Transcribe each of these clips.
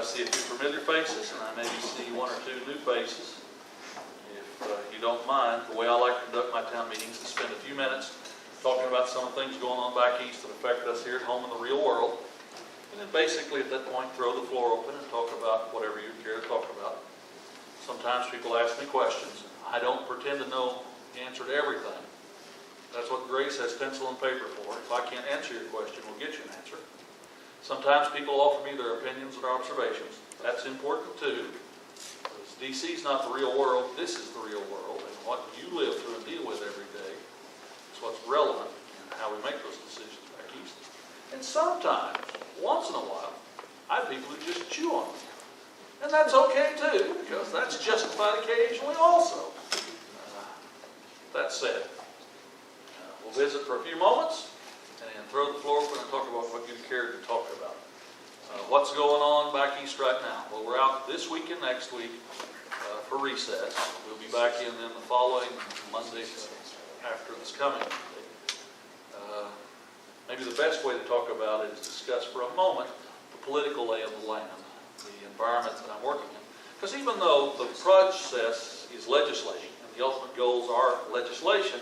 I see a few familiar faces, and I maybe see one or two new faces. If you don't mind, the way I like to conduct my town meetings is spend a few minutes talking about some of the things going on back east that affect us here at home in the real world. And then basically at that point, throw the floor open and talk about whatever you care to talk about. Sometimes people ask me questions. I don't pretend to know the answer to everything. That's what Grace has pencil and paper for. If I can't answer your question, we'll get you an answer. Sometimes people offer me their opinions and observations. That's important too. Because DC is not the real world. This is the real world. And what you live through and deal with every day is what's relevant in how we make those decisions back east. And sometimes, once in a while, I have people who just chew on me. And that's okay too, because that's justified occasionally also. That said, we'll visit for a few moments and throw the floor open and talk about what you care to talk about. What's going on back east right now? Well, we're out this week and next week for recess. We'll be back in then the following Monday after this coming Monday. Maybe the best way to talk about it is discuss for a moment the political lay of the land, the environment that I'm working in. Because even though the process is legislating and the ultimate goals are legislation,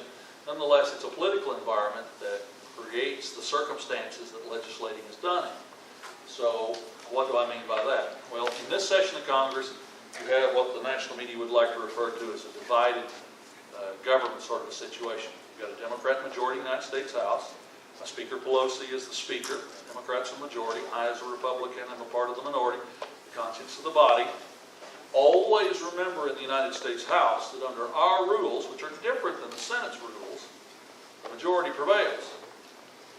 nonetheless, it's a political environment that creates the circumstances that legislating is done in. So, what do I mean by that? Well, in this session of Congress, you have what the national media would like to refer to as a divided government sort of a situation. You've got a Democrat majority in the United States House. Speaker Pelosi is the Speaker. Democrats are the majority. I, as a Republican, am a part of the minority, the conscience of the body. Always remember in the United States House that under our rules, which are different than the Senate's rules, the majority prevails.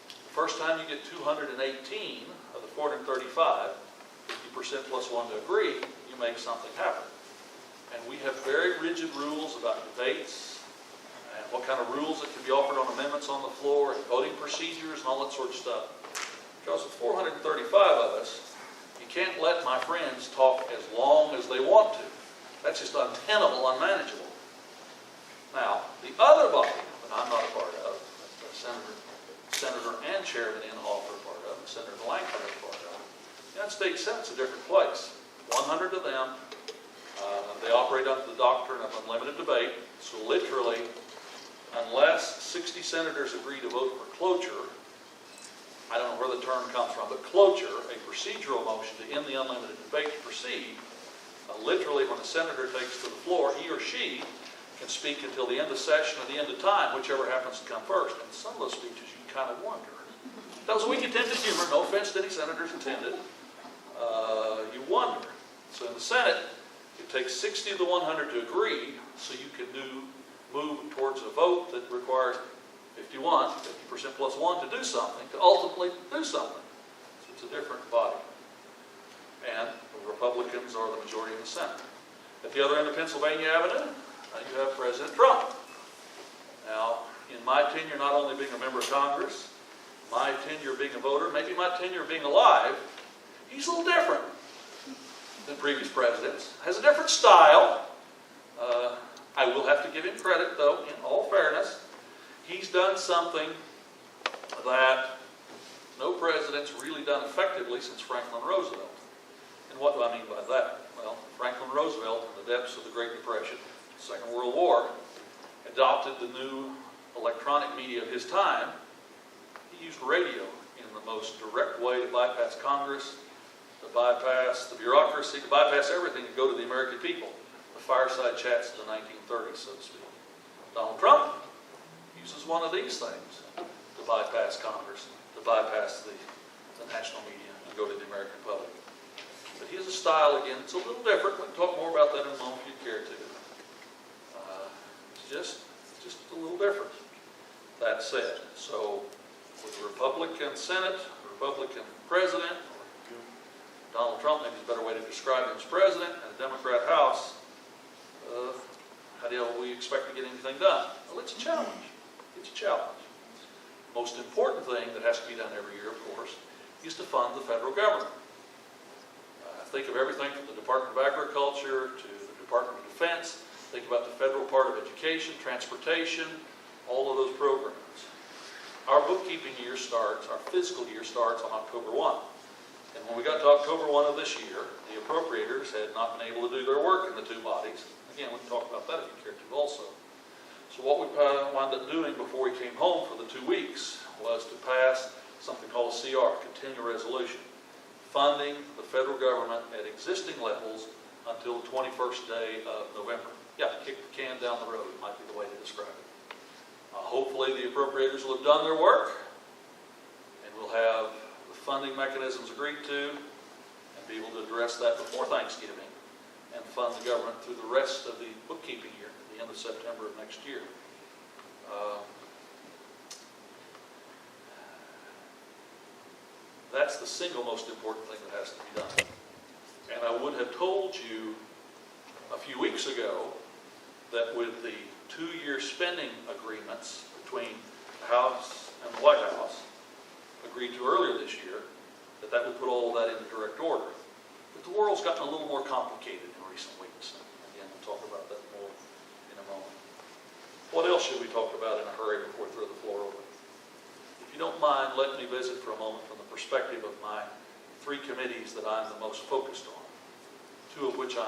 The first time you get 218 of the 435, 50% plus one to agree, you make something happen. And we have very rigid rules about debates and what kind of rules that can be offered on amendments on the floor and voting procedures and all that sort of stuff. Because with 435 of us, you can't let my friends talk as long as they want to. That's just untenable, unmanageable. Now, the other body that I'm not a part of, that Senator and Chairman Inhofe are a part of, and Senator Langford are a part of, the United States Senate's a different place. 100 of them, they operate under the doctrine of unlimited debate. So literally, unless 60 senators agree to vote for cloture, I don't know where the term comes from, but cloture, a procedural motion to end the unlimited debate to proceed, literally when a senator takes to the floor, he or she can speak until the end of session or the end of time, whichever happens to come first. And some of those speeches you kind of wonder. That was a weak attempt at humor, no offense to any senators intended. You wonder. So in the Senate, it takes 60 of the 100 to agree, so you can move towards a vote that requires 51, 50% plus 1 to do something, to ultimately do something. So it's a different body. And the Republicans are the majority in the Senate. At the other end of Pennsylvania Avenue, you have President Trump. Now, in my tenure not only being a member of Congress, my tenure being a voter, maybe my tenure being alive, he's a little different than previous presidents. Has a different style. I will have to give him credit, though, in all fairness. He's done something that no president's really done effectively since Franklin Roosevelt. And what do I mean by that? Well, Franklin Roosevelt, in the depths of the Great Depression, Second World War, adopted the new electronic media of his time. He used radio in the most direct way to bypass Congress, to bypass the bureaucracy, to bypass everything and go to the American people. The fireside chats of the 1930s, so to speak. Donald Trump uses one of these things to bypass Congress, to bypass the national media, and go to the American public. But he has a style, again, it's a little different. We can talk more about that in a moment if you care to. It's just a little different. That said, so with the Republican Senate, Republican President, Donald Trump, maybe is a better way to describe him as President, and a Democrat House, how do we expect to get anything done? Well, it's a challenge. It's a challenge. The most important thing that has to be done every year, of course, is to fund the federal government. Think of everything from the Department of Agriculture to the Department of Defense. Think about the federal part of education, transportation, all of those programs. Our bookkeeping year starts, our fiscal year starts on October 1. And when we got to October 1 of this year, the appropriators had not been able to do their work in the two bodies. Again, we can talk about that if you care to also. So what we wound up doing before we came home for the 2 weeks was to pass something called a CR, Continuing Resolution, funding the federal government at existing levels until the 21st day of November. Yeah, kick the can down the road might be the way to describe it. Hopefully the appropriators will have done their work, and we'll have the funding mechanisms agreed to, and be able to address that before Thanksgiving, and fund the government through the rest of the bookkeeping year, at the end of September of next year. That's the single most important thing that has to be done. And I would have told you a few weeks ago that with the 2-year spending agreements between the House and the White House, agreed to earlier this year, that would put all of that into direct order. But the world's gotten a little more complicated in recent weeks. Again, we'll talk about that more in a moment. What else should we talk about in a hurry before we throw the floor over? If you don't mind, let me visit for a moment from the perspective of my 3 committees that I'm the most focused on. 2 of which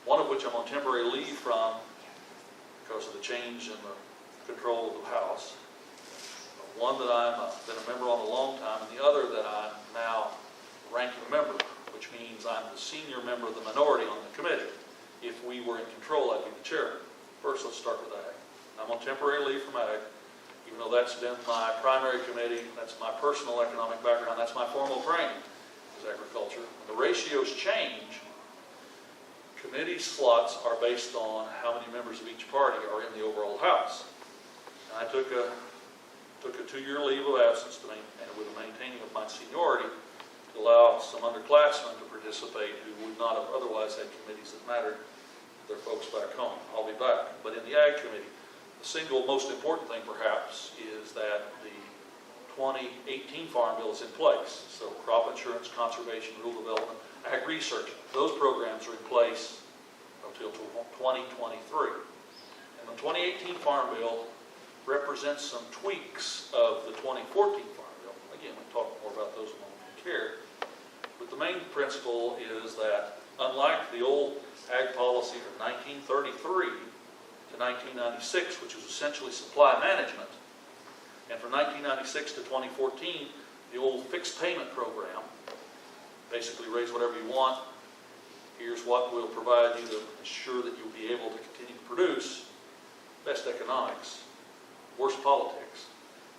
one of which I'm on temporary leave from because of the change in the control of the House. One that I've been a member on a long time, and the other that I'm now ranking member, which means I'm the senior member of the minority on the committee. If we were in control, I'd be the chairman. First, let's start with Ag. I'm on temporary leave from Ag, even though that's been my primary committee, that's my personal economic background, that's my formal training, is agriculture. When the ratios change, committee slots are based on how many members of each party are in the overall House. And I took a 2-year leave of absence and with the maintaining of my seniority to allow some underclassmen to participate who would not have otherwise had committees that mattered to their folks back home. I'll be back. But in the Ag Committee, the single most important thing perhaps is that the 2018 Farm Bill is in place. So crop insurance, conservation, rural development, ag research, those programs are in place until 2023. And the 2018 Farm Bill represents some tweaks of the 2014 Farm Bill. Again, we'll talk more about those in a moment if you care. But the main principle is that unlike the old ag policy from 1933 to 1996, which was essentially supply management, and from 1996 to 2014, the old fixed payment program, basically raise whatever you want, here's what will provide you to ensure that you'll be able to continue to produce, best economics, worse politics.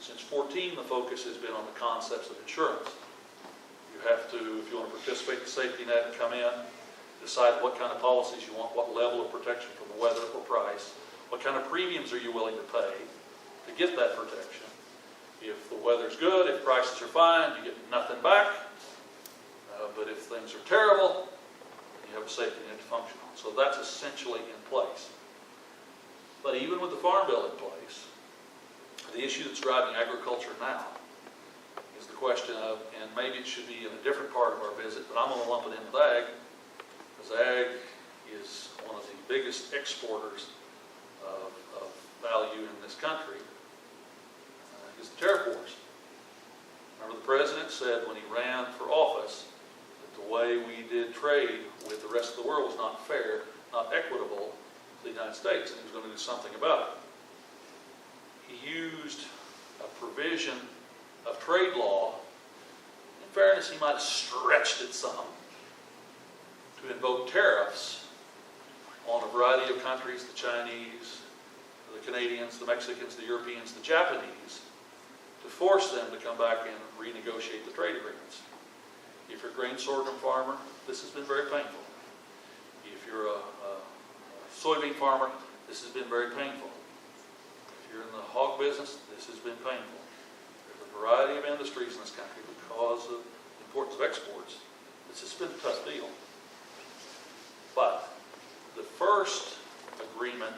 Since 14, the focus has been on the concepts of insurance. You have to, if you want to participate in the safety net and come in, decide what kind of policies you want, what level of protection from the weather or price, what kind of premiums are you willing to pay to get that protection. If the weather's good, if prices are fine, you get nothing back. But if things are terrible, you have a safety net to function on. So that's essentially in place. But even with the Farm Bill in place, the issue that's driving agriculture now is the question of, and maybe it should be in a different part of our visit, but I'm going to lump it in with Ag, because Ag is one of the biggest exporters of value in this country, is the tariff wars. Remember, the president said when he ran for office that the way we did trade with the rest of the world was not fair, not equitable to the United States, and he was going to do something about it. He used a provision of trade law. In fairness, he might have stretched it some to invoke tariffs on a variety of countries, the Chinese, the Canadians, the Mexicans, the Europeans, the Japanese, to force them to come back and renegotiate the trade agreements. If you're a grain sorghum farmer, this has been very painful. If you're a soybean farmer, this has been very painful. If you're in the hog business, this has been painful. There's a variety of industries in this country because of the importance of exports. This has been a tough deal. But the first agreement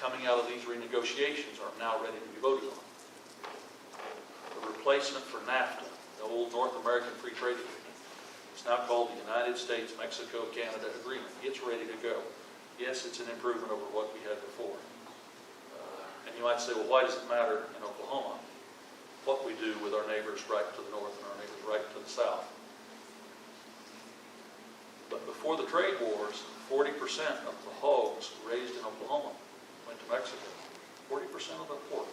coming out of these renegotiations are now ready to be voted on. The replacement for NAFTA, the old North American Free Trade Agreement. It's now called the United States-Mexico-Canada Agreement. It's ready to go. Yes, it's an improvement over what we had before. And you might say, well, why does it matter in Oklahoma what we do with our neighbors right to the north and our neighbors right to the south? before the trade wars, 40% of the hogs raised in Oklahoma went to Mexico. 40% of the pork.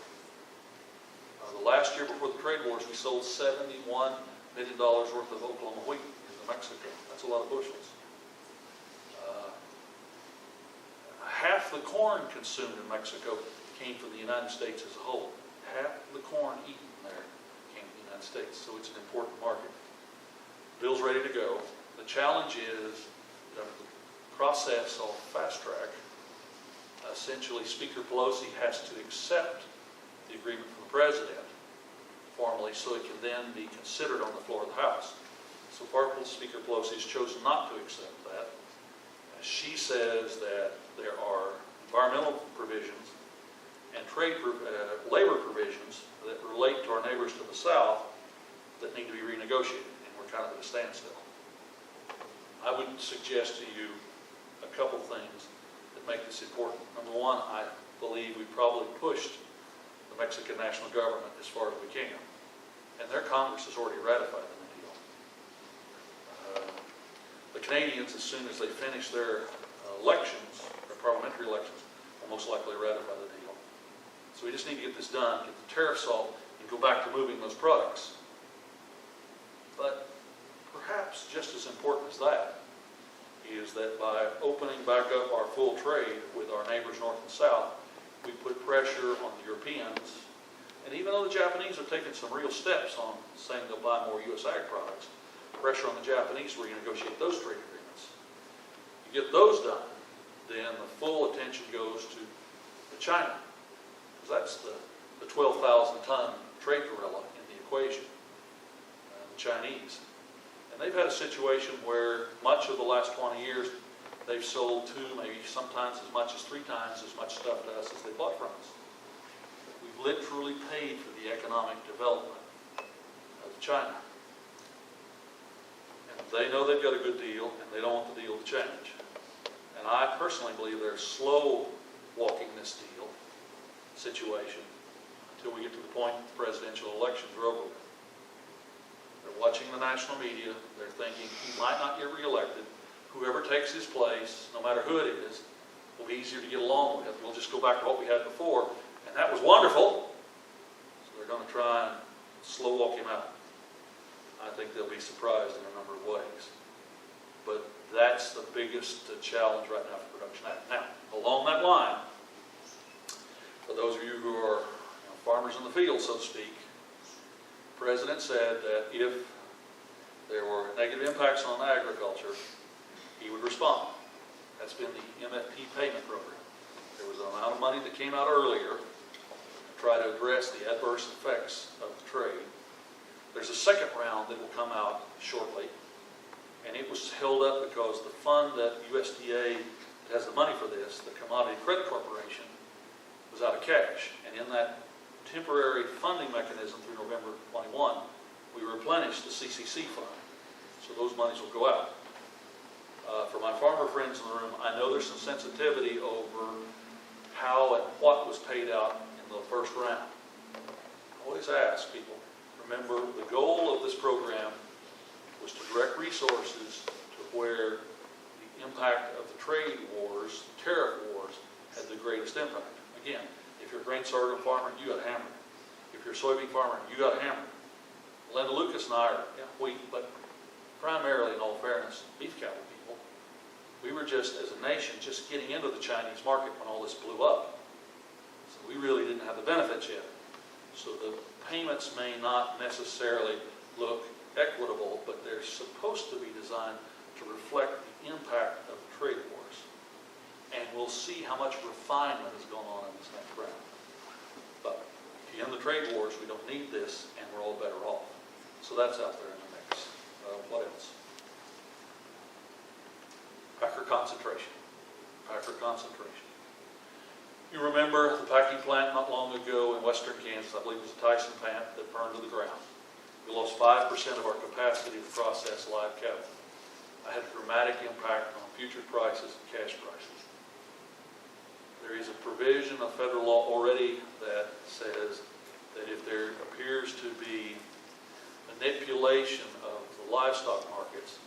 The last year before the trade wars, we sold $71 million worth of Oklahoma wheat into Mexico. That's a lot of bushels. Half the corn consumed in Mexico came from the United States as a whole. Half the corn eaten there came from the United States, so it's an important market. The bill's ready to go. The challenge is that the process of fast track, essentially Speaker Pelosi has to accept the agreement from the President formally so it can then be considered on the floor of the House. So far, Speaker Pelosi has chosen not to accept that. She says that there are environmental provisions and labor provisions that relate to our neighbors to the south that need to be renegotiated, and we're kind of at a standstill. I would suggest to you a couple things that make this important. Number one, I believe we probably pushed the Mexican national government as far as we can, and their Congress has already ratified the deal. The Canadians, as soon as they finish their elections, their parliamentary elections, will most likely ratify the deal. So we just need to get this done, get the tariffs off, and go back to moving those products. But perhaps just as important as that is that by opening back up our full trade with our neighbors north and south, we put pressure on the Europeans. And even though the Japanese are taking some real steps on saying they'll buy more U.S. ag products, pressure on the Japanese to renegotiate those trade agreements. You get those done, then the full attention goes to China, because that's the 12,000-ton trade gorilla in the equation, the Chinese. And they've had a situation where much of the last 20 years, they've sold 2, maybe sometimes as much as 3 times as much stuff to us as they bought from us. We've literally paid for the economic development of China. And they know they've got a good deal, and they don't want the deal to change. And I personally believe they're slow walking this deal situation until we get to the point that the presidential elections are over with. They're watching the national media. They're thinking he might not get reelected. Whoever takes his place, no matter who it is, will be easier to get along with. We'll just go back to what we had before, and that was wonderful. So they're going to try and slow walk him out. I think they'll be surprised in a number of ways. But that's the biggest challenge right now for Production Act. Now, along that line, for those of you who are farmers in the field, so to speak, the President said that if there were negative impacts on agriculture, he would respond. That's been the MFP payment program. There was an amount of money that came out earlier to try to address the adverse effects of the trade. There's a second round that will come out shortly, and it was held up because the fund that USDA has the money for this, the Commodity Credit Corporation, was out of cash. And in that temporary funding mechanism through November 21, we replenished the CCC fund. So those monies will go out. For my farmer friends in the room, I know there's some sensitivity over how and what was paid out in the first round. I always ask people, remember the goal of this program was to direct resources to where the impact of the trade wars, the tariff wars, had the greatest impact. Again, if you're a grain sorghum farmer, you got hammered. If you're a soybean farmer, you got hammered. Linda Lucas and I are wheat, but primarily, in all fairness, beef cattle people. We were just, as a nation, just getting into the Chinese market when all this blew up. So we really didn't have the benefits yet. So the payments may not necessarily look equitable, but they're supposed to be designed to reflect the impact of the trade wars. And we'll see how much refinement is going on in this next round. But if you end the trade wars, we don't need this, and we're all better off. So that's out there in the mix. What else? Packer concentration. Packer concentration. You remember the packing plant not long ago in western Kansas, I believe it was a Tyson plant, that burned to the ground. We lost 5% of our capacity to process live cattle. I had a dramatic impact on future prices and cash prices. There is a provision of federal law already that says that if there appears to be manipulation of the livestock markets,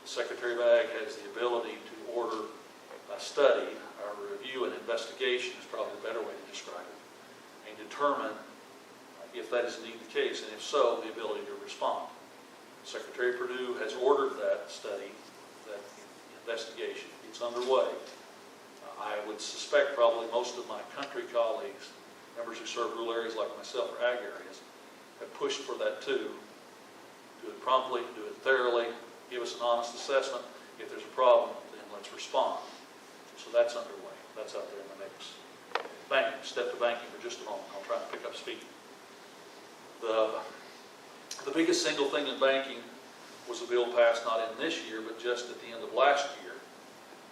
Secretary Bag has the ability to order a study, a review, an investigation is probably a better way to describe it, and determine if that is indeed the case, and if so, the ability to respond. Secretary Perdue has ordered that study, that investigation. It's underway. I would suspect probably most of my country colleagues, members who serve rural areas like myself or ag areas, have pushed for that too. Do it promptly, do it thoroughly, give us an honest assessment. If there's a problem, then let's respond. So that's underway. That's out there in the mix. Banking, step to banking for just a moment. I'll try to pick up speed. The biggest single thing in banking was a bill passed not in this year, but just at the end of last year,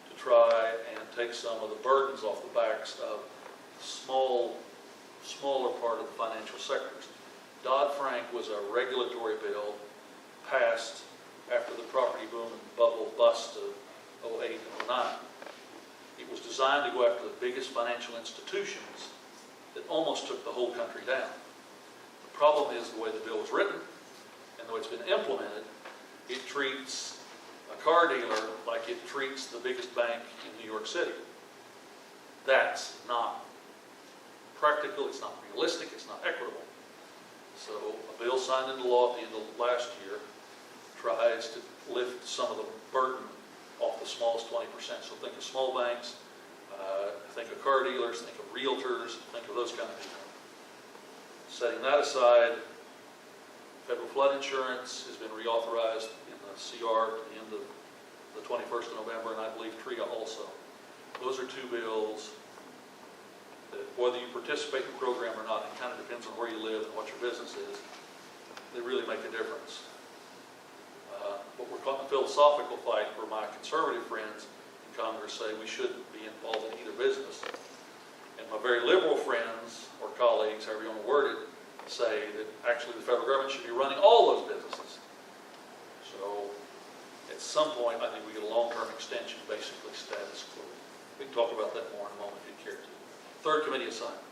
to try and take some of the burdens off the backs of smaller part of the financial sectors. Dodd-Frank was a regulatory bill passed after the property boom and bubble bust of 08 and 09. It was designed to go after the biggest financial institutions that almost took the whole country down. The problem is the way the bill was written and the way it's been implemented, it treats a car dealer like it treats the biggest bank in New York City. That's not practical, it's not realistic, it's not equitable. So a bill signed into law at the end of last year tries to lift some of the burden off the smallest 20%. So think of small banks, think of car dealers, think of realtors, think of those kind of people. Setting that aside, federal flood insurance has been reauthorized in the CR at the end of the 21st of November, and I believe TRIA also. Those are two bills that, whether you participate in the program or not, it kind of depends on where you live and what your business is, they really make a difference. But we're caught in a philosophical fight where my conservative friends in Congress say we shouldn't be involved in either business. And my very liberal friends, or colleagues, however you want to word it, say that actually the federal government should be running all those businesses. So at some point, I think we get a long-term extension, basically status quo. We can talk about that more in a moment if you care to. Third committee assignment,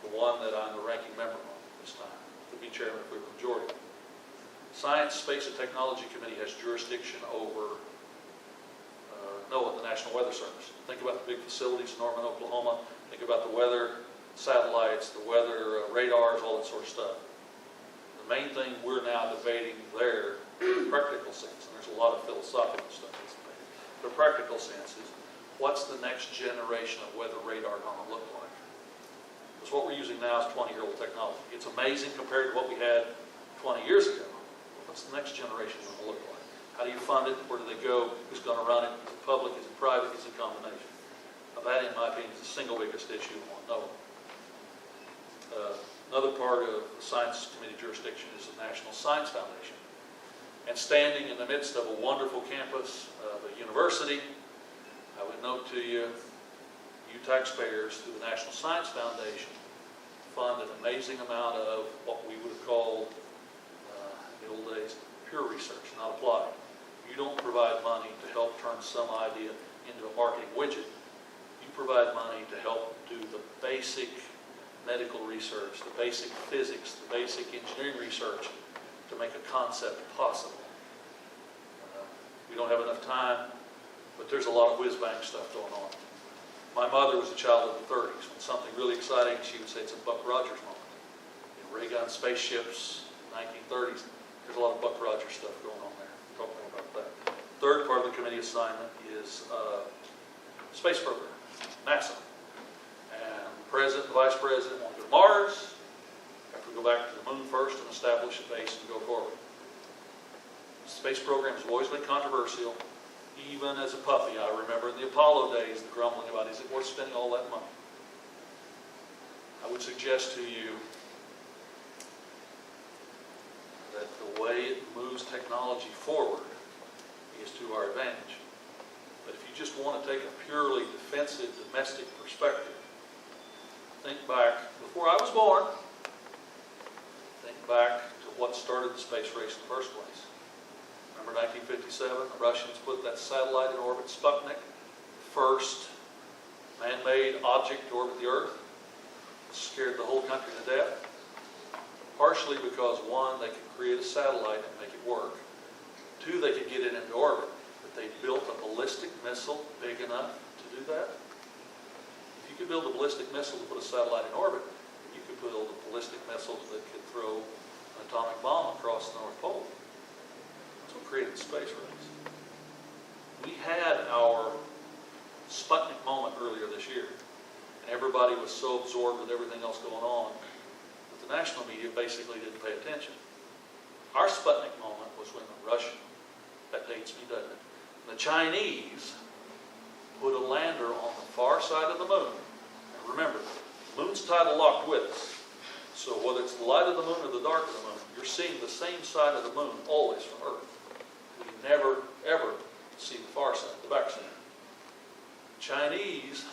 the one that I'm the ranking member on this time, to be chairman if we were majority. Science, Space, and Technology Committee has jurisdiction over NOAA, the National Weather Service. Think about the big facilities in Norman, Oklahoma. Think about the weather satellites, the weather radars, all that sort of stuff. The main thing we're now debating there, in a practical sense, and there's a lot of philosophical stuff that's debated, but practical sense is, what's the next generation of weather radar going to look like? Because what we're using now is 20-year-old technology. It's amazing compared to what we had 20 years ago. What's the next generation going to look like? How do you fund it? Where do they go? Who's going to run it? Is it public? Is it private? Is it a combination? Now that, in my opinion, is the single biggest issue on NOAA. Another part of the Science Committee jurisdiction is the National Science Foundation. And standing in the midst of a wonderful campus of a university, I would note to you, you taxpayers through the National Science Foundation fund an amazing amount of what we would have called, in the old days, pure research, not applied. You don't provide money to help turn some idea into a marketing widget. You provide money to help do the basic medical research, the basic physics, the basic engineering research to make a concept possible. We don't have enough time, but there's a lot of whiz-bang stuff going on. My mother was a child of the 30s. When something really exciting, she would say it's a Buck Rogers moment. In ray gun spaceships, 1930s, there's a lot of Buck Rogers stuff going on there. We'll talk more about that. Third part of the committee assignment is space program, NASA. And the president and vice president want to go to Mars. Have to go back to the moon first and establish a base and go forward. The space program has always been controversial. Even as a puppy, I remember in the Apollo days, the grumbling about, is it worth spending all that money? I would suggest to you that the way it moves technology forward is to our advantage. But if you just want to take a purely defensive, domestic perspective, think back, before I was born, think back to what started the space race in the first place. Remember 1957, the Russians put that satellite in orbit, Sputnik, the first man-made object to orbit the Earth. It scared the whole country to death. Partially because, one, they could create a satellite and make it work. Two, they could get it into orbit. But they built a ballistic missile big enough to do that. If you could build a ballistic missile to put a satellite in orbit, you could build ballistic missiles that could throw an atomic bomb across the North Pole. That's what created the space race. We had our Sputnik moment earlier this year, and everybody was so absorbed with everything else going on that the national media basically didn't pay attention. Our Sputnik moment was when the Russian, that dates me, doesn't it? The Chinese put a lander on the far side of the moon. And remember, the moon's tidal locked with us. So whether it's the light of the moon or the dark of the moon, you're seeing the same side of the moon always from Earth. We never, ever see the far side, the back side. The Chinese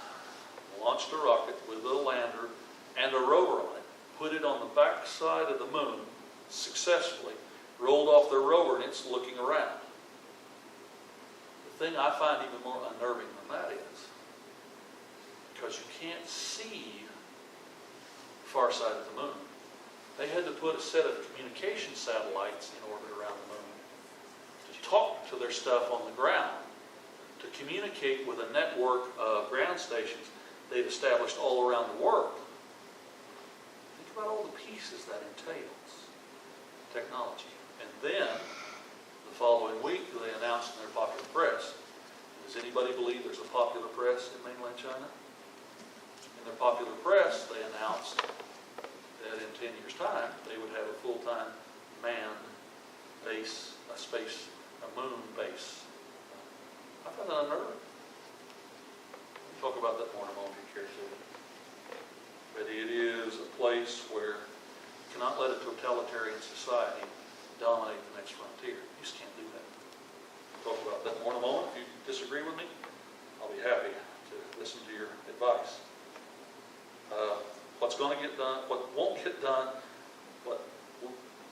launched a rocket with a lander and a rover on it, put it on the back side of the moon successfully, rolled off their rover, and it's looking around. The thing I find even more unnerving than that is, because you can't see the far side of the moon, they had to put a set of communication satellites in orbit around the moon to talk to their stuff on the ground, to communicate with a network of ground stations they've established all around the world. Think about all the pieces that entails, technology. And then, the following week, they announced in their popular press. Does anybody believe there's a popular press in mainland China? In their popular press, they announced that in 10 years' time, they would have a full-time manned base, a moon base. I find that unnerving. We'll talk about that more in a moment if you care to. But it is a place where you cannot let a totalitarian society dominate the next frontier. You just can't do that. We'll talk about that more in a moment. If you disagree with me, I'll be happy to listen to your advice. What's going to get done, what won't get done, what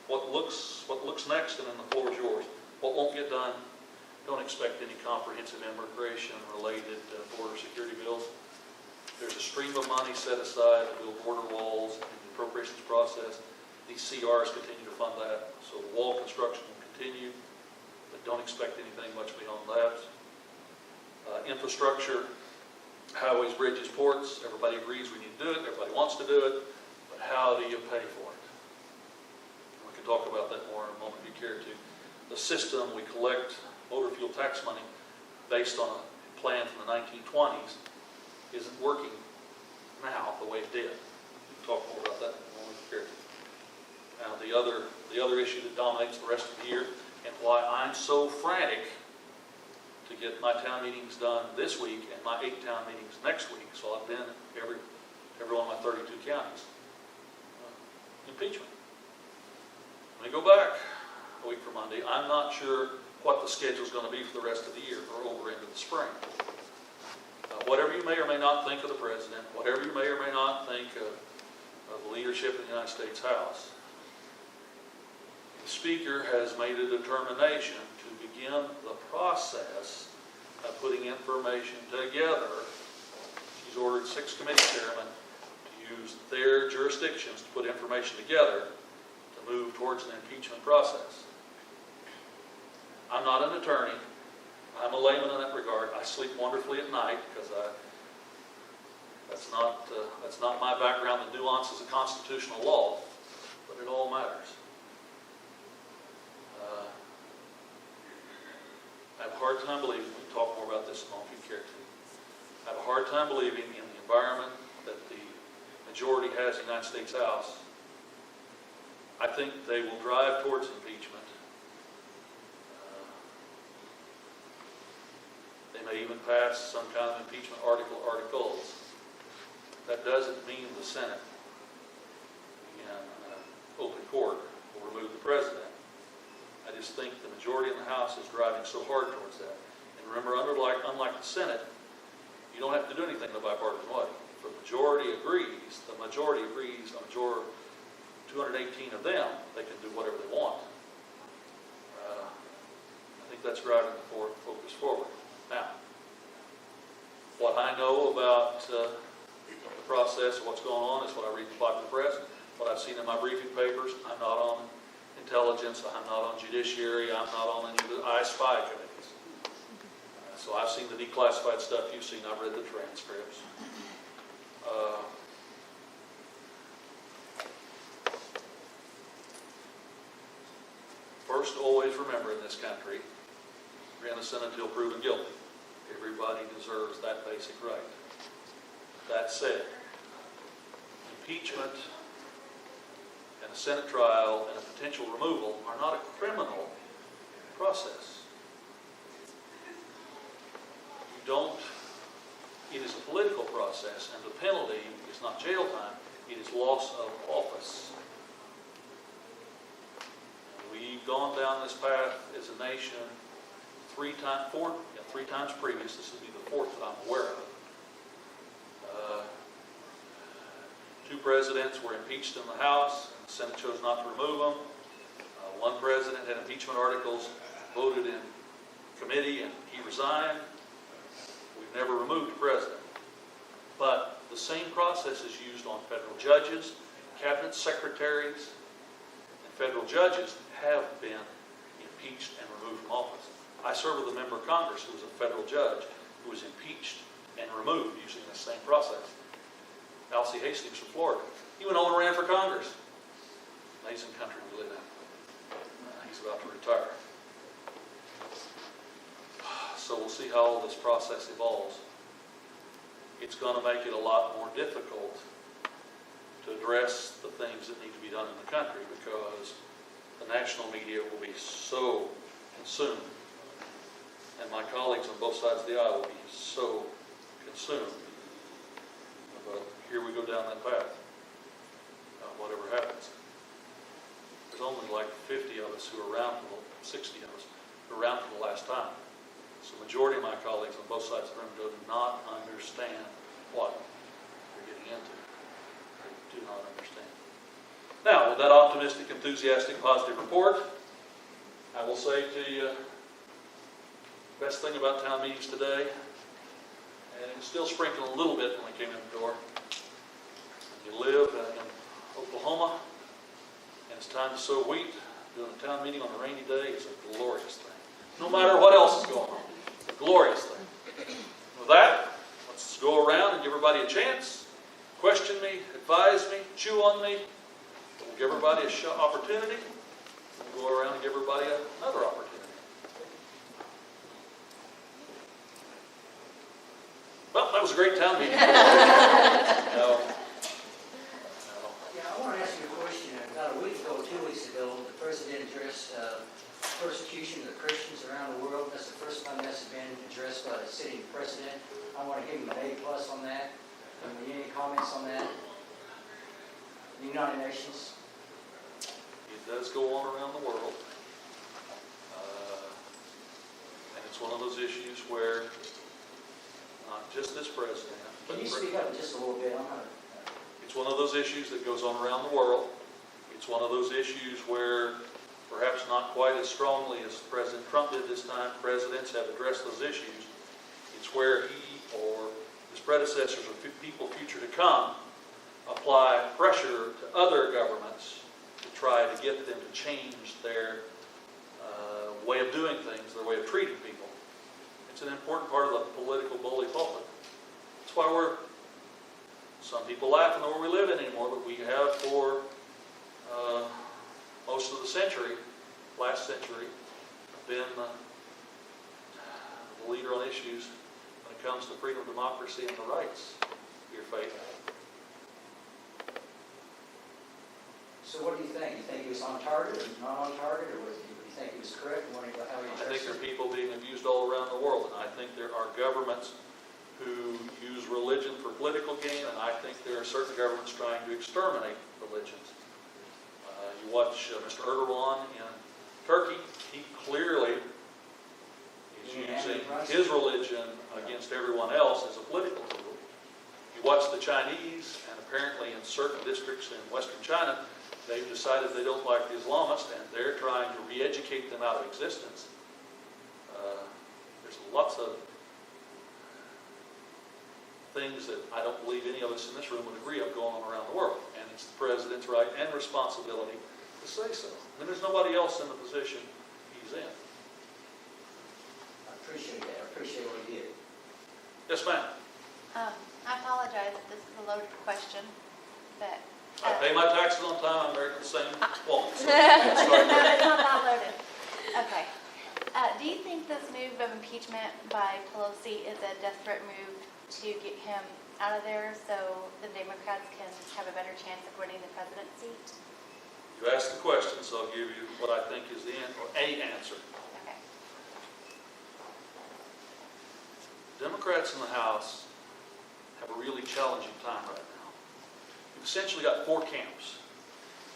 looks next, and then the floor is yours. What won't get done, don't expect any comprehensive immigration-related border security bills. There's a stream of money set aside to build border walls in the appropriations process. These CRs continue to fund that, so the wall construction will continue, but don't expect anything much beyond that. Infrastructure, highways, bridges, ports, everybody agrees we need to do it, everybody wants to do it, but how do you pay for it? We can talk about that more in a moment if you care to. The system, we collect motor fuel tax money based on a plan from the 1920s, isn't working now the way it did. We can talk more about that in a moment if you care to. Now, the other issue that dominates the rest of the year, and why I'm so frantic to get my town meetings done this week and my 8 town meetings next week, so I've been in every one of my 32 counties. Impeachment. Let me go back a week from Monday. I'm not sure what the schedule is going to be for the rest of the year or over into the spring. Whatever you may or may not think of the president, whatever you may or may not think of the leadership in the United States House, the Speaker has made a determination to begin the process of putting information together. She's ordered 6 committee chairmen to use their jurisdictions to put information together to move towards an impeachment process. I'm not an attorney. I'm a layman in that regard. I sleep wonderfully at night because that's not my background, the nuances of constitutional law, but it all matters. I have a hard time believing, we can talk more about this in a moment if you care to, I have a hard time believing in the environment that the majority has in the United States House. I think they will drive towards impeachment. They may even pass some kind of impeachment articles. That doesn't mean the Senate in open court will remove the president. I just think the majority in the House is driving so hard towards that. And remember, unlike the Senate, you don't have to do anything in a bipartisan way. If the majority agrees, 218 of them, they can do whatever they want. I think that's driving the focus forward. Now, what I know about the process of what's going on is what I read in the popular press, what I've seen in my briefing papers. I'm not on intelligence, I'm not on judiciary, I'm not on any of the I spy committees. So I've seen the declassified stuff you've seen, I've read the transcripts. First, always remember in this country, you're innocent until proven guilty. Everybody deserves that basic right. That said, impeachment and a Senate trial and a potential removal are not a criminal process. You don't, it is a political process, and the penalty is not jail time, it is loss of office. We've gone down this path as a nation three times previous. This will be the fourth that I'm aware of. Two presidents were impeached in the House. The Senate chose not to remove them. One president had impeachment articles voted in committee and he resigned. We've never removed a president. But the same process is used on federal judges, cabinet secretaries, and federal judges have been impeached and removed from office. I served with a member of Congress who was a federal judge who was impeached and removed using the same process. Alcee Hastings from Florida. He went on and ran for Congress. Amazing country we live in. He's about to retire. So we'll see how all this process evolves. It's going to make it a lot more difficult to address the things that need to be done in the country because the national media will be so consumed, and my colleagues on both sides of the aisle will be so consumed. But here we go down that path. Whatever happens. There's only like 50 of us who are around, 60 of us who are around for the last time. So the majority of my colleagues on both sides of the room do not understand what they're getting into. They do not understand. Now, with that optimistic, enthusiastic, positive report, I will say to you, the best thing about town meetings today, and it was still sprinkling a little bit when we came in the door, you live in Oklahoma, and it's time to sow wheat, doing a town meeting on a rainy day is a glorious thing. No matter what else is going on, it's a glorious thing. With that, let's go around and give everybody a chance. Question me, advise me, chew on me. We'll give everybody an opportunity. We'll go around and give everybody another opportunity. Well, that was a great town meeting. No. Yeah, I want to ask you a question. About a week ago, 2 weeks ago, the President addressed persecution of the Christians around the world. That's the first time that's been addressed by the sitting President. I want to give him an A+ on that. Any comments on that? The United Nations? It does go on around the world. And it's one of those issues where not just this president. Can you speak up just a little bit? It's one of those issues that goes on around the world. It's one of those issues where perhaps not quite as strongly as President Trump did this time, presidents have addressed those issues. It's where he or his predecessors or people future to come apply pressure to other governments to try to get them to change their way of doing things, their way of treating people. It's an important part of the political bully pulpit. That's why some people laugh and know where we live in anymore, but we have for most of the century, last century, been the leader on issues when it comes to freedom, democracy, and the rights of your faith. So what do you think? You think he was on target or not on target, or do you think he was correct? How he I think there are people being abused all around the world, and I think there are governments who use religion for political gain, and I think there are certain governments trying to exterminate religions. You watch Mr. Erdogan in Turkey, he clearly is using his religion against everyone else as a political tool. You watch the Chinese, and apparently in certain districts in Western China, they've decided they don't like the Islamists, and they're trying to re-educate them out of existence. There's lots of things that I don't believe any of us in this room would agree on going on around the world. And it's the President's right and responsibility to say so. And there's nobody else in the position he's in. I appreciate that. I appreciate what he did. Yes, ma'am. I apologize if this is a loaded question, but... I pay my taxes on time. I'm married to the same woman. So No, it's not that loaded. Okay. Do you think this move of impeachment by Pelosi is a desperate move to get him out of there so the Democrats can have a better chance of winning the presidency? you asked the question, so I'll give you what I think is the answer. Okay. Democrats in the House have a really challenging time right now. You've essentially got four camps.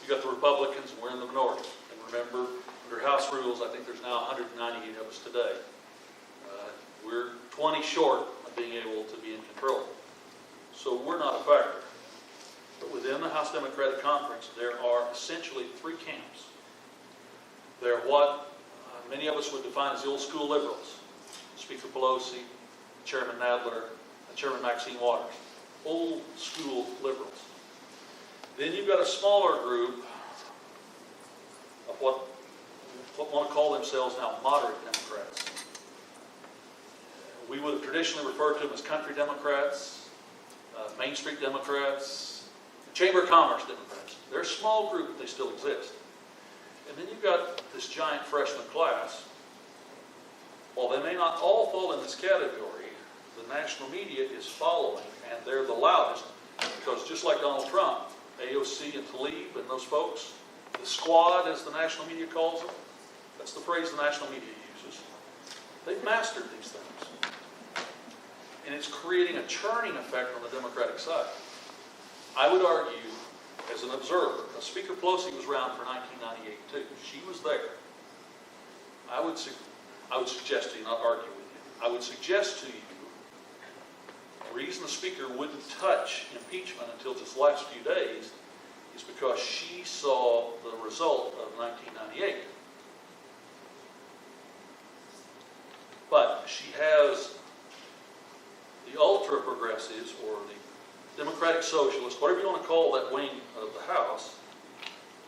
You've got the Republicans, and we're in the minority. And remember, under House rules, I think there's now 198 of us today. We're 20 short of being able to be in control. So we're not a factor. But within the House Democratic Conference, there are essentially three camps. They're what many of us would define as the old school liberals. Speaker Pelosi, Chairman Nadler, and Chairman Maxine Waters. Old school liberals. Then you've got a smaller group of what want to call themselves now moderate Democrats. We would have traditionally referred to them as country Democrats, Main Street Democrats, Chamber of Commerce Democrats. They're a small group, but they still exist. And then you've got this giant freshman class. While they may not all fall in this category, the national media is following, and they're the loudest, because just like Donald Trump, AOC and Tlaib and those folks, the squad, as the national media calls them, that's the phrase the national media uses. They've mastered these things. And it's creating a churning effect on the Democratic side. I would argue, as an observer, Speaker Pelosi was around for 1998 too. She was there. I would suggest to you, not argue with you, I would suggest to you the reason the Speaker wouldn't touch impeachment until just the last few days is because she saw the result of 1998. But she has the ultra-progressives, or the Democratic Socialists, whatever you want to call that wing of the House,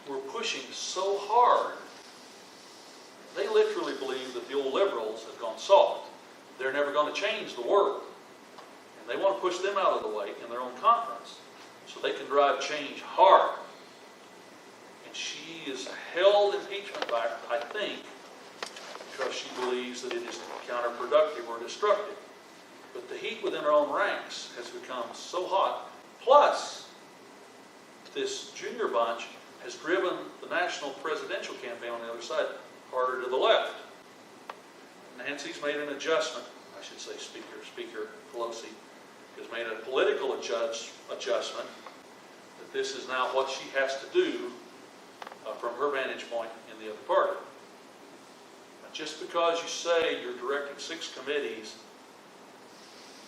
who are pushing so hard. They literally believe that the old liberals have gone soft. They're never going to change the world. And they want to push them out of the way in their own conference so they can drive change hard. And she is held impeachment back, I think, because she believes that it is counterproductive or destructive. But the heat within her own ranks has become so hot. Plus, this junior bunch has driven the national presidential campaign on the other side harder to the left. Nancy's made an adjustment, I should say Speaker Pelosi has made a political adjustment that this is now what she has to do from her vantage point in the other party. Now, just because you say you're directing 6 committees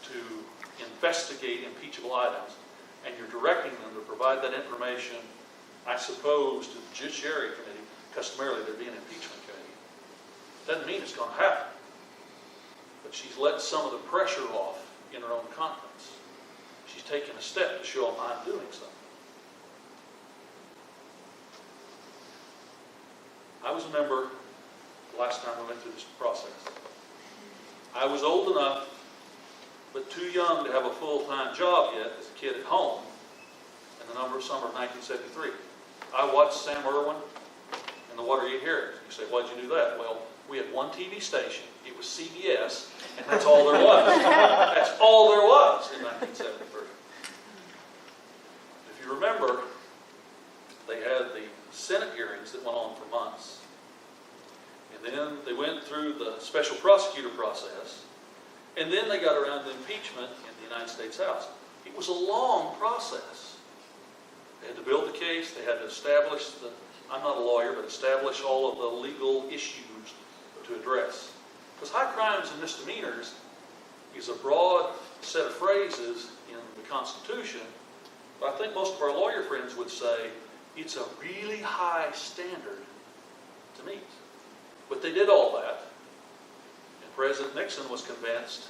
to investigate impeachable items, and you're directing them to provide that information, I suppose, to the Judiciary Committee, customarily there'd be an impeachment committee. Doesn't mean it's going to happen. But she's let some of the pressure off in her own conference. She's taken a step to show them I'm doing something. I was a member the last time we went through this process. I was old enough, but too young to have a full-time job yet as a kid at home in the summer of 1973. I watched Sam Irwin and the Watergate hearings. You say, why'd you do that? Well, we had one TV station. It was CBS, and that's all there was. That's all there was in 1973. If you remember, they had the Senate hearings that went on for months. And then they went through the special prosecutor process. And then they got around to impeachment in the United States House. It was a long process. They had to build the case. They had to establish I'm not a lawyer, but establish all of the legal issues to address. Because high crimes and misdemeanors is a broad set of phrases in the Constitution. But I think most of our lawyer friends would say it's a really high standard to meet. But they did all that. And President Nixon was convinced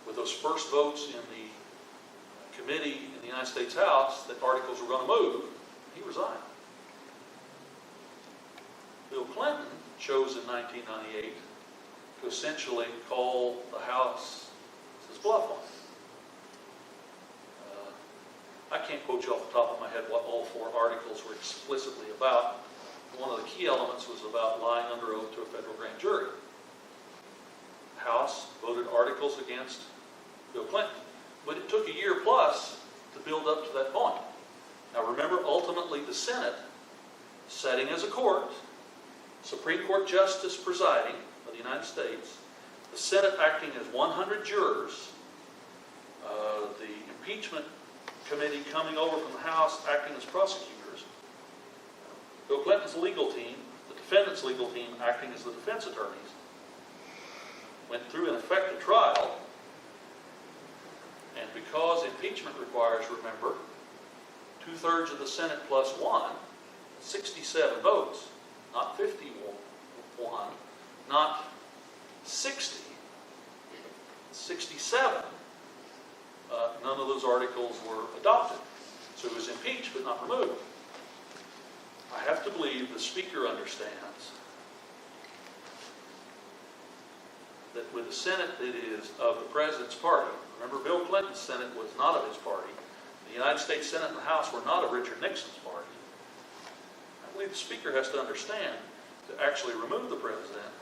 with those first votes in the committee in the United States House that articles were going to move. He resigned. chose in 1998 to essentially call the House his bluff on it. I can't quote you off the top of my head what all 4 articles were explicitly about. One of the key elements was about lying under oath to a federal grand jury. The House voted articles against Bill Clinton, but it took a year plus to build up to that point. Now remember, ultimately the Senate, sitting as a court, Supreme Court Justice presiding of the United States, the Senate acting as 100 jurors, the impeachment committee coming over from the House acting as prosecutors, Bill Clinton's legal team, the defendant's legal team acting as the defense attorneys, went through an effective trial, and because impeachment requires, remember, 2/3 of the Senate plus 1, 67 votes, not 51, not 60, 67. None of those articles were adopted. So it was impeached but not removed. I have to believe the Speaker understands that with a Senate that is of the President's party, remember Bill Clinton's Senate was not of his party, the United States Senate and the House were not of Richard Nixon's party. I believe the Speaker has to understand to actually remove the President,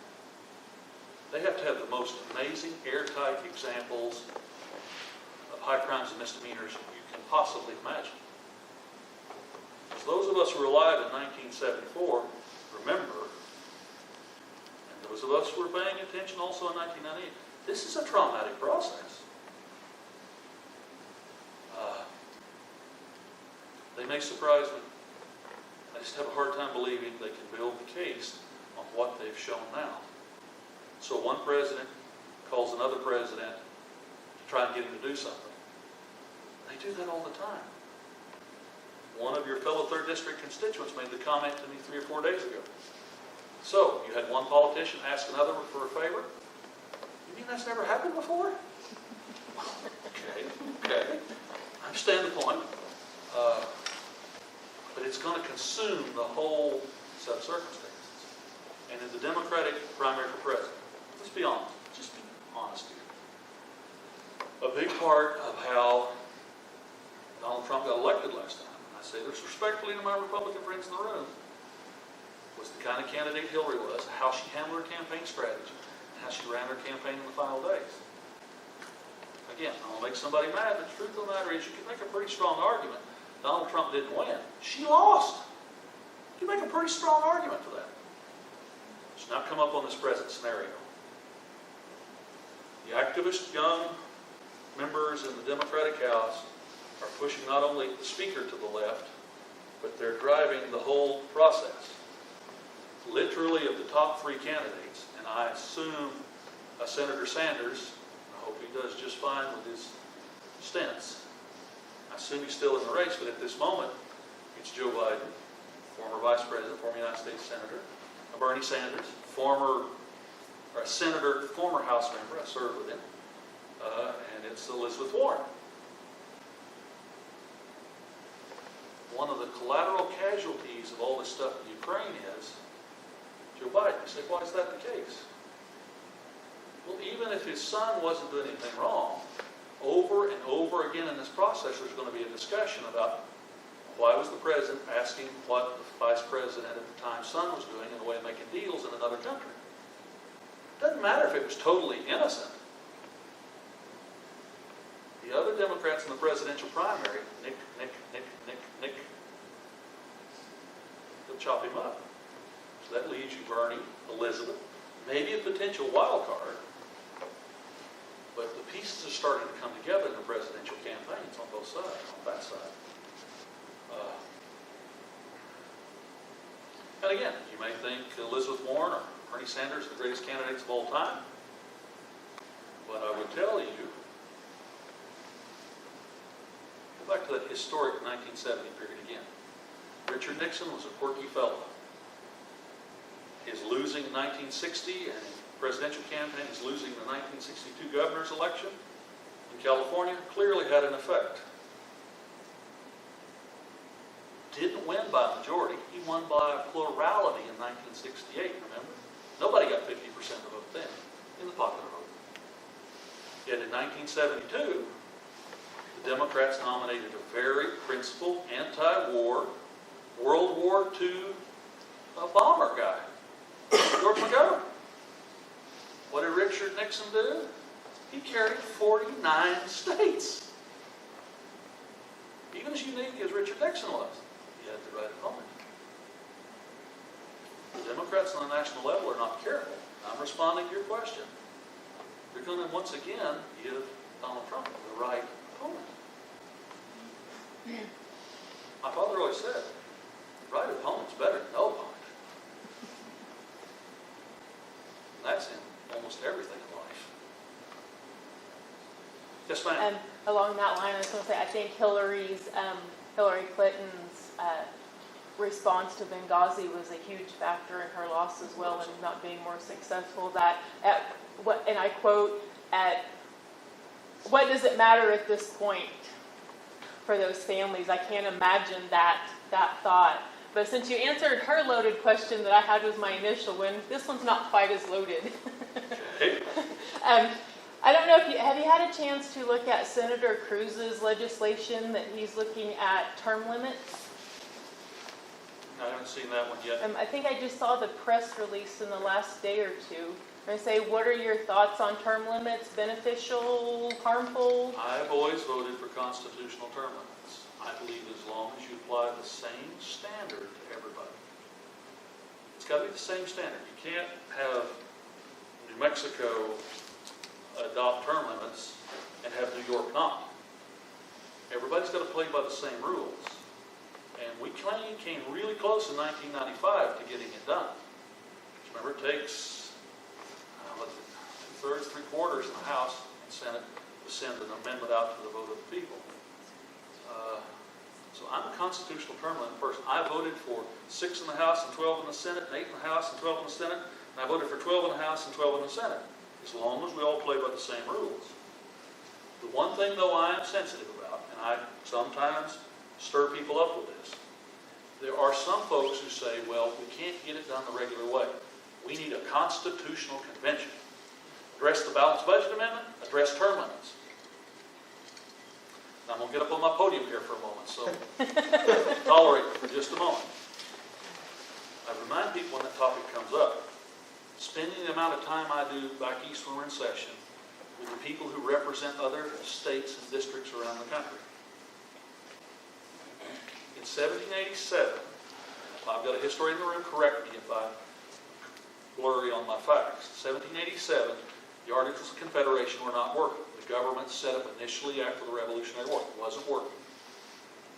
they have to have the most amazing airtight examples of high crimes and misdemeanors you can possibly imagine. As those of us who were alive in 1974 remember, and those of us who were paying attention also in 1998, this is a traumatic process. They may surprise me. I just have a hard time believing they can build the case on what they've shown now. So one president calls another president to try and get him to do something. They do that all the time. One of your fellow 3rd District constituents made the comment to me 3 or 4 days ago. So, you had one politician ask another for a favor? You mean that's never happened before? Okay. I understand the point. But it's going to consume the whole set of circumstances. And in the Democratic primary for president, let's be honest, just be honest here. A big part of how Donald Trump got elected last time, and I say this respectfully to my Republican friends in the room, was the kind of candidate Hillary was, how she handled her campaign strategy, and how she ran her campaign in the final days. Again, I don't want to make somebody mad, but the truth of the matter is you can make a pretty strong argument. Donald Trump didn't win. She lost. You can make a pretty strong argument for that. So now come up on this present scenario. The activist young members in the Democratic House are pushing not only the Speaker to the left, but they're driving the whole process. Literally of the top 3 candidates, and I assume Senator Sanders, I hope he does just fine with his stints. I assume he's still in the race, but at this moment, it's Joe Biden, former Vice President, former United States Senator, Bernie Sanders, former House member, I served with him, and it's Elizabeth Warren. One of the collateral casualties of all this stuff in Ukraine is Joe Biden. You say, why is that the case? Well, even if his son wasn't doing anything wrong, over and over again in this process there's going to be a discussion about why was the president asking what the vice president at the time's son was doing in a way of making deals in another country. It doesn't matter if it was totally innocent. The other Democrats in the presidential primary, Nick, they'll chop him up. So that leaves you Bernie, Elizabeth, maybe a potential wild card. But the pieces are starting to come together in the presidential campaigns on both sides, on that side. And again, you may think Elizabeth Warren or Bernie Sanders are the greatest candidates of all time. But I would tell you, go back to that historic 1970 period again. Richard Nixon was a quirky fellow. His losing 1960 and presidential campaign, his losing the 1962 governor's election in California clearly had an effect. Didn't win by a majority. He won by a plurality in 1968, remember? Yet in 1972, the Democrats nominated a very principled, anti-war, World War II bomber guy, George McGovern. What did Richard Nixon do? He carried 49 states. Even as unique as Richard Nixon was, he had the right opponent. The Democrats on the national level are not careful. I'm responding to your question. They're going to once again give Donald Trump the right opponent. My father always said, the right opponent's better than no opponent. And that's in almost everything in life. Yes, ma'am. Along that line, I was going to say, I think Hillary Clinton's response to Benghazi was a huge factor in her loss as well, and not being more successful. That, and I quote, what does it matter at this point for those families? I can't imagine that thought. But since you answered her loaded question that I had was my initial one, this one's not quite as loaded. Okay. I don't know if have you had a chance to look at Senator Cruz's legislation that he's looking at term limits? I haven't seen that one yet. I think I just saw the press release in the last day or two. I say, what are your thoughts on term limits? Beneficial, harmful? I've always voted for constitutional term limits. I believe as long as you apply the same standard to everybody. It's got to be the same standard. You can't have New Mexico adopt term limits and have New York not. Everybody's got to play by the same rules. And we came really close in 1995 to getting it done. Remember, it takes 2/3, 3/4 in the House and Senate to send an amendment out to the vote of the people. So I'm a constitutional term limit person. I voted for 6 in the House and 12 in the Senate, and 8 in the House and 12 in the Senate, and I voted for 12 in the House and 12 in the Senate, as long as we all play by the same rules. The one thing, though, I am sensitive about, and I sometimes stir people up with this, there are some folks who say, well, we can't get it done the regular way. We need a constitutional convention. Address the balanced budget amendment, address term limits. Now, I'm going to get up on my podium here for a moment, so tolerate me for just a moment. I remind people when that topic comes up, spending the amount of time I do back east when we're in session with the people who represent other states and districts around the country. In 1787, if I've got a historian in the room, correct me if I'm blurry on my facts. 1787, the Articles of Confederation were not working. The government set up initially after the Revolutionary War. It wasn't working.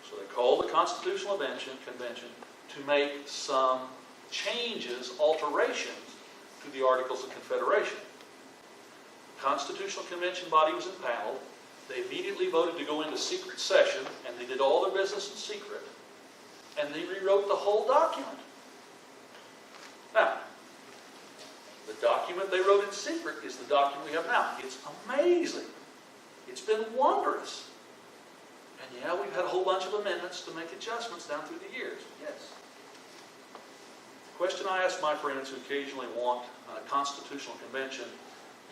So they called the Constitutional Convention to make some changes, alterations to the Articles of Confederation. The Constitutional Convention body was impaneled. They immediately voted to go into secret session, and they did all their business in secret. And they rewrote the whole document. Now, the document they wrote in secret is the document we have now. It's amazing. It's been wondrous. And yeah, we've had a whole bunch of amendments to make adjustments down through the years. Yes. The question I ask my friends who occasionally want a constitutional convention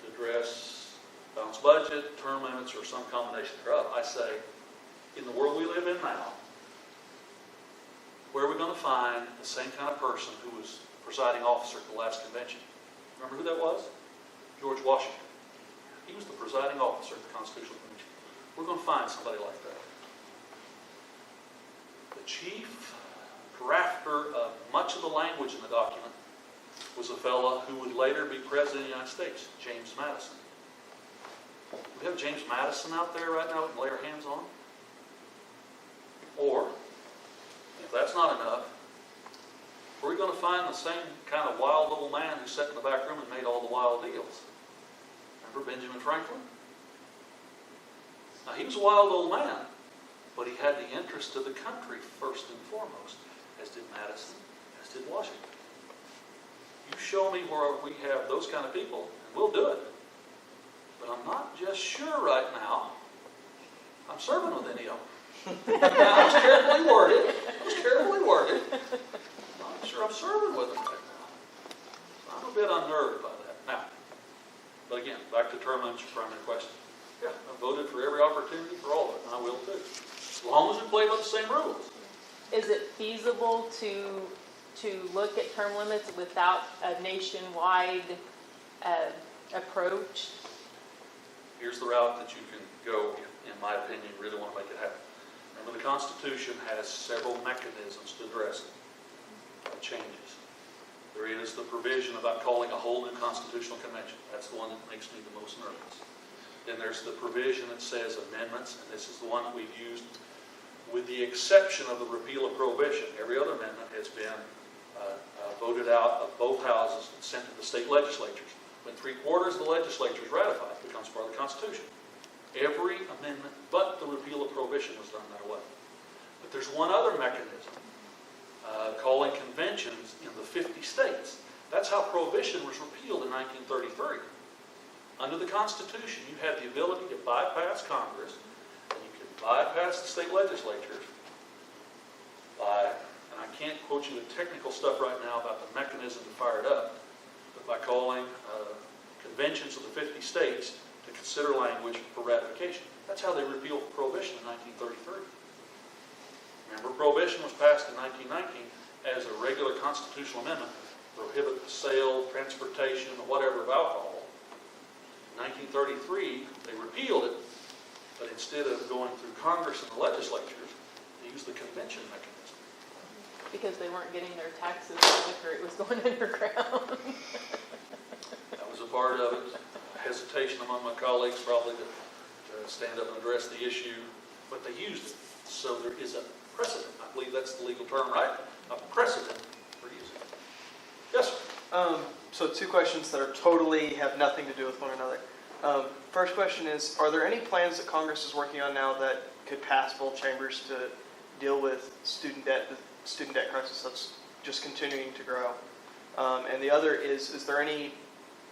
to address balanced budget, term limits, or some combination thereof, I say, in the world we live in now, where are we going to find the same kind of person who was presiding officer at the last convention? Remember who that was? George Washington. He was the presiding officer at the Constitutional Convention. We're going to find somebody like that. The chief drafter of much of the language in the document was a fellow who would later be President of the United States, James Madison. We have James Madison out there right now we can lay our hands on. Or, if that's not enough, where are we going to find the same kind of wild little man who sat in the back room and made all the wild deals? Remember Benjamin Franklin? Now, he was a wild old man, but he had the interest of the country first and foremost, as did Madison, as did Washington. You show me where we have those kind of people, and we'll do it. But I'm not just sure right now I'm serving with any of them. Now, I was carefully worded. I'm not sure I'm serving with them right now. I'm a bit unnerved by that. Now, but again, back to term limits, your primary question. Yeah, I voted for every opportunity for all of it, and I will too. As long as we play by the same rules. Is it feasible to look at term limits without a nationwide approach? Here's the route that you can go, in my opinion, you really want to make it happen. Remember, the Constitution has several mechanisms to address it. Changes. There is the provision about calling a whole new constitutional convention. That's the one that makes me the most nervous. Then there's the provision that says amendments, and this is the one that we've used with the exception of the repeal of prohibition. Every other amendment has been voted out of both houses and sent to the state legislatures. When 3/4 of the legislature is ratified, it becomes part of the Constitution. Every amendment but the repeal of prohibition was done that way. But there's one other mechanism, calling conventions in the 50 states. That's how prohibition was repealed in 1933. Under the Constitution, you have the ability to bypass Congress, and you can bypass the state legislatures by, and I can't quote you the technical stuff right now about the mechanism to fire it up, but by calling conventions of the 50 states to consider language for ratification. That's how they repealed prohibition in 1933. Remember, prohibition was passed in 1919 as a regular constitutional amendment to prohibit the sale, transportation, or whatever of alcohol. In 1933, they repealed it, but instead of going through Congress and the legislatures, they used the convention mechanism. Because they weren't getting their taxes on liquor, it was going underground. That was a part of it. Hesitation among my colleagues probably to stand up and address the issue, but they used it. So there is a precedent. I believe that's the legal term, right? A precedent for using it. Yes, sir. So two questions that are totally have nothing to do with one another. First question is, are there any plans that Congress is working on now that could pass both chambers to deal with student debt, the student debt crisis that's just continuing to grow? And the other is there any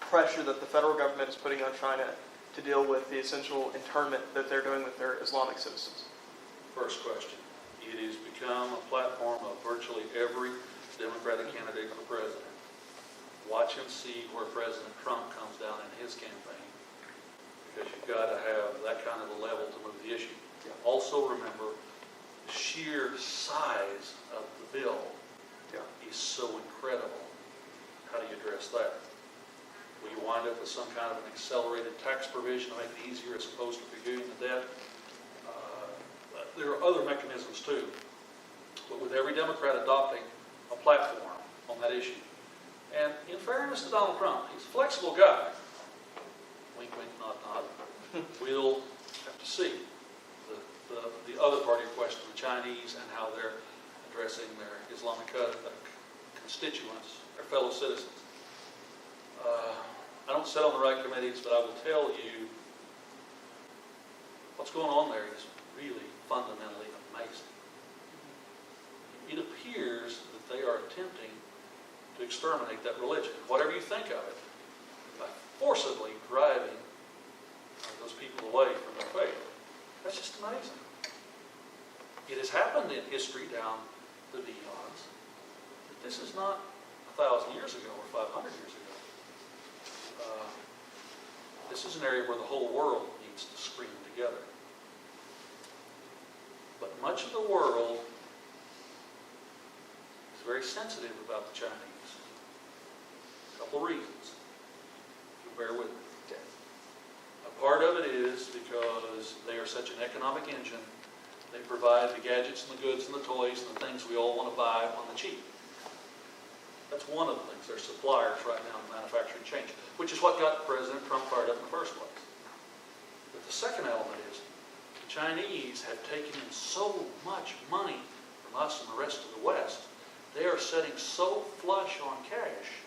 pressure that the federal government is putting on China to deal with the essential internment that they're doing with their Islamic citizens? First question. It has become a platform of virtually every Democratic candidate for president. Watch and see where President Trump comes down in his campaign, because you've got to have that kind of a level to move the issue. Also remember, the sheer size of the bill is so incredible. How do you address that? Will you wind up with some kind of an accelerated tax provision to make it easier as opposed to forgiving the debt? There are other mechanisms too, but with every Democrat adopting a platform on that issue. And in fairness to Donald Trump, he's a flexible guy. Wink, wink, nod, nod. We'll have to see the other part of your question, the Chinese and how they're addressing their Islamic constituents, their fellow citizens. I don't sit on the right committees, but I will tell you what's going on there is really fundamentally amazing. It appears that they are attempting to exterminate that religion, whatever you think of it, by forcibly driving those people away from their faith. That's just amazing. It has happened in history down the eons. This is not 1,000 years ago or 500 years ago. This is an area where the whole world needs to scream together. But much of the world is very sensitive about the Chinese. A couple reasons. If you'll bear with me. Okay. A part of it is because they are such an economic engine. They provide the gadgets and the goods and the toys and the things we all want to buy on the cheap. That's one of the things. They're suppliers right now in the manufacturing chain, which is what got President Trump fired up in the first place. But the second element is the Chinese have taken in so much money from us and the rest of the West. They are sitting so flush on cash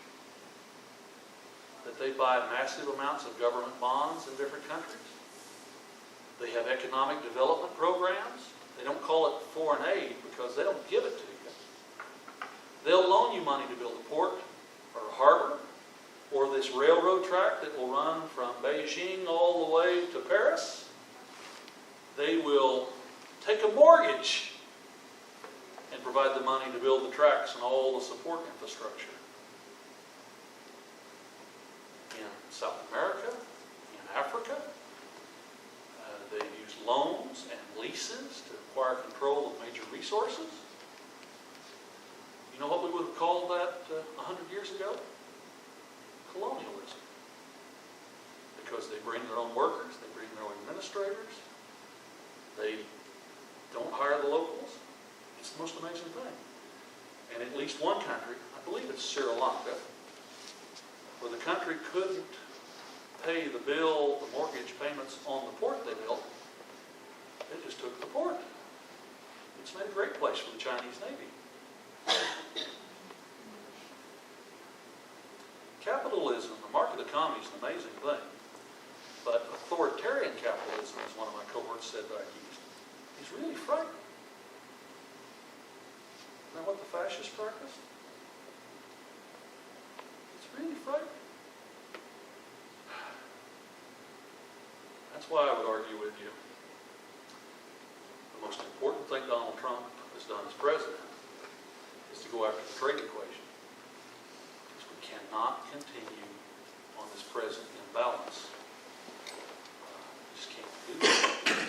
that they buy massive amounts of government bonds in different countries. They have economic development programs. They don't call it foreign aid because they don't give it to you. They'll loan you money to build a port or a harbor or this railroad track that will run from Beijing all the way to Paris. They will take a mortgage and provide the money to build the tracks and all the support infrastructure. In South America, in Africa, resources. You know what we would have called that 100 years ago? Colonialism. Because they bring their own workers, they bring their own administrators, they don't hire the locals. It's the most amazing thing. And at least one country, I believe it's Sri Lanka, where the country couldn't pay the bill, the mortgage payments on the port they built, they just took the port. It's made a great place for the Chinese Navy. Capitalism, the market economy is an amazing thing, but authoritarian capitalism, as one of my cohorts said back east, is really frightening. Isn't that what the fascists practice? It's really frightening. That's why I would argue with you. The most important thing Donald Trump has done as president is to go after the trade equation. Because we cannot continue on this present imbalance. We just can't do that.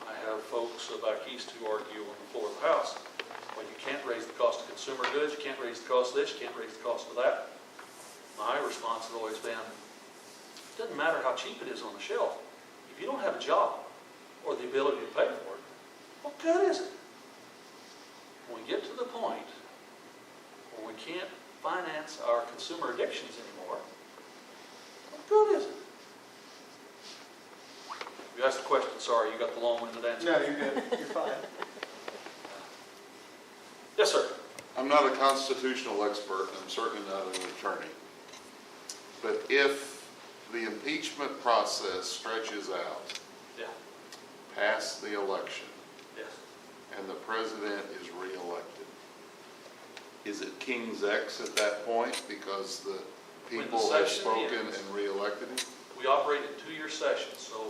I have folks back east who argue on the floor of the House, well, you can't raise the cost of consumer goods, you can't raise the cost of this, you can't raise the cost of that. My response has always been, it doesn't matter how cheap it is on the shelf. If you don't have a job or the ability to pay for it, what good is it? When we get to the point where we can't finance our consumer addictions anymore, what good is it? You asked the question, sorry, you got the long-winded answer. No, you're good. You're fine. Yes, sir. I'm not a constitutional expert, and I'm certainly not an attorney. But if the impeachment process stretches out Yeah. past the election Yes. and the president is reelected, is it King's X at that point because the When the people have session spoken ends. and reelected him? We operate in two-year sessions, so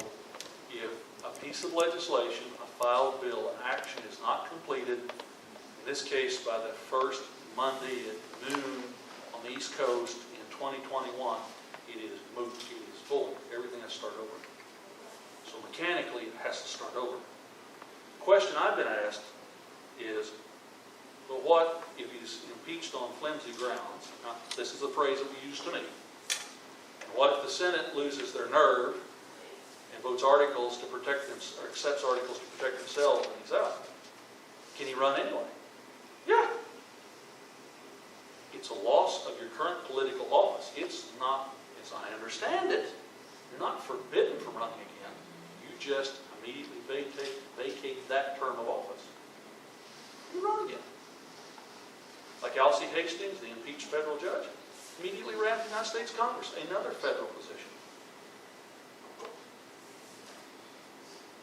if a piece of legislation, a filed bill, an action is not completed, in this case by the first Monday at noon on the East Coast in 2021, it is moot, it is full, everything has to start over. So mechanically, it has to start over. The question I've been asked is, well, what if he's impeached on flimsy grounds? Now, this is the phrase that we use to me. And what if the Senate loses their nerve and votes articles to protect them, or accepts articles to protect themselves when he's out? Can he run anyway? Yeah. It's a loss of your current political office. It's not, as I understand it, you're not forbidden from running again. You just immediately vacate that term of office. You run again. Like Alcee Hastings, the impeached federal judge, immediately ran for the United States Congress, another federal position.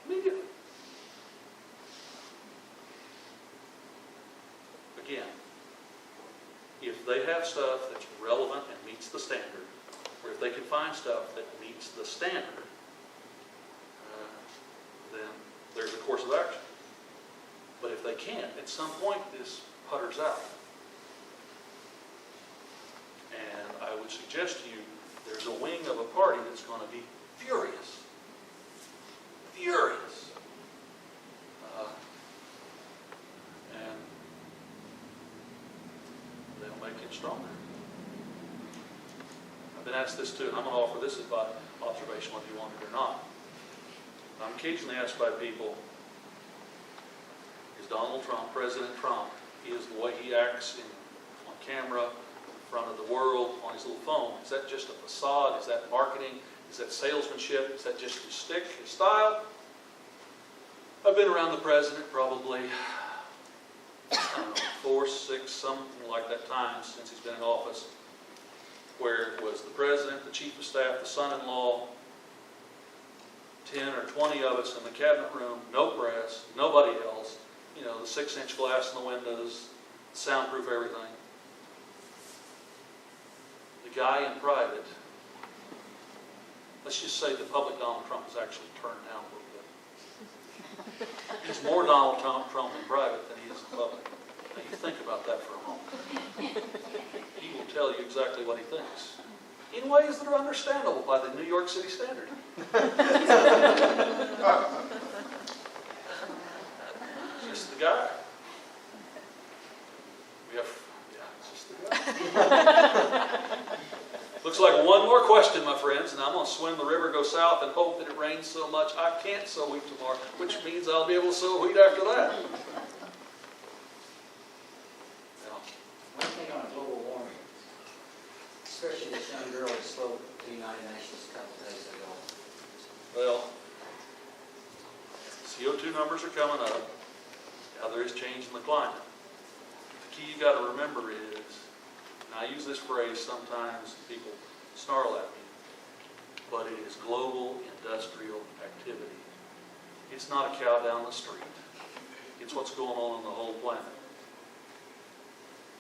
Immediately. Again, if they have stuff that's relevant and meets the standard, or if they can find stuff that meets the standard, then there's a course of action. But if they can't, at some point this putters out. And I would suggest to you, there's a wing of a party that's going to be furious. Furious. And they'll make it stronger. I've been asked this too, and I'm going to offer this as by observation whether you want it or not. I'm occasionally asked by people, is Donald Trump, President Trump, is the way he acts on camera, in front of the world, on his little phone, is that just a facade? Is that marketing? Is that salesmanship? Is that just his stick, his style? I've been around the president probably, I don't know, 4, 6, something like that time since he's been in office, where it was the president, the chief of staff, the son-in-law, 10 or 20 of us in the cabinet room, no press, nobody else, you know, the 6-inch glass in the windows, soundproof everything. The guy in private, let's just say the public Donald Trump has actually turned down a little bit. He's more Donald Trump in private than he is in public. Now you think about that for a moment. He will tell you exactly what he thinks, in ways that are understandable by the New York City standard. Just the guy. We have, yeah, it's just the guy. Looks like one more question, my friends, and I'm going to swim the river, go south, and hope that it rains so much I can't sow wheat tomorrow, which means I'll be able to sow wheat after that. Yeah. One thing on global warming, especially this young girl that spoke at the United Nations a couple of days ago. Well, CO2 numbers are coming up. Now there is change in the climate. The key you got to remember is, and I use this phrase sometimes, people snarl at me, but it is global industrial activity. It's not a cow down the street. It's what's going on the whole planet.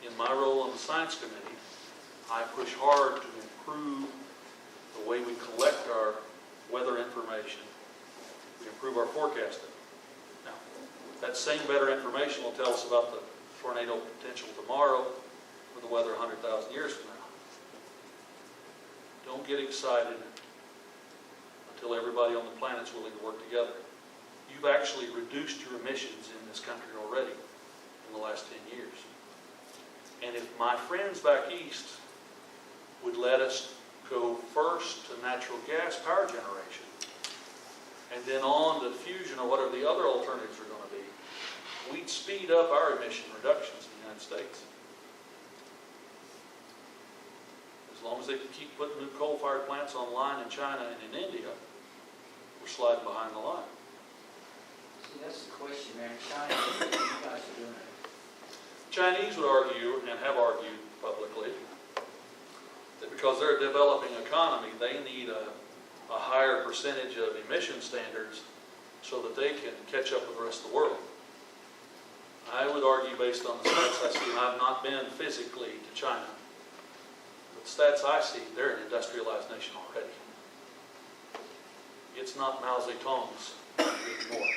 In my role on the Science Committee, I push hard to improve the way we collect our weather information. We improve our forecasting. Now, that same better information will tell us about the tornado potential tomorrow or the weather 100,000 years from now. Don't get excited until everybody on the planet is willing to work together. You've actually reduced your emissions in this country already in the last 10 years. And if my friends back east would let us go first to natural gas power generation, and then on to fusion or whatever the other alternatives are going to be, we'd speed up our emission reductions in the United States. As long as they can keep putting new coal-fired plants online in China and in India, we're sliding behind the line. See, that's the question, man. China, what you guys are doing it. Chinese would argue, and have argued publicly, that because they're a developing economy, they need a higher percentage of emission standards so that they can catch up with the rest of the world. I would argue, based on the stats I see, and I've not been physically to China, but the stats I see, they're an industrialized nation already. It's not Mao Zedong's anymore.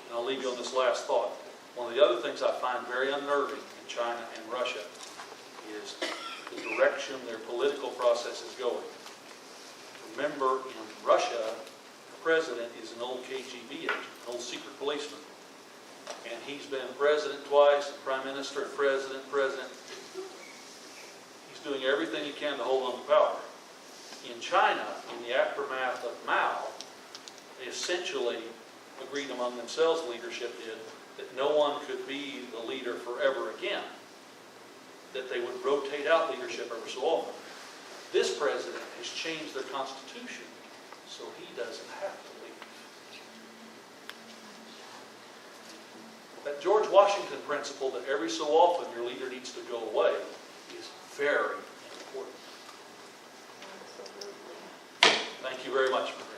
And I'll leave you on this last thought. One of the other things I find very unnerving in China and Russia is the direction their political process is going. Remember, in Russia, the president is an old KGB agent, an old secret policeman. And he's been president twice, prime minister, president. He's doing everything he can to hold on to power. In China, in the aftermath of Mao, they essentially agreed among themselves, leadership did, that no one could be the leader forever again, that they would rotate out leadership every so often. This president has changed their constitution, so he doesn't have to leave. That George Washington principle that every so often your leader needs to go away is very important. Thank you very much, my friend.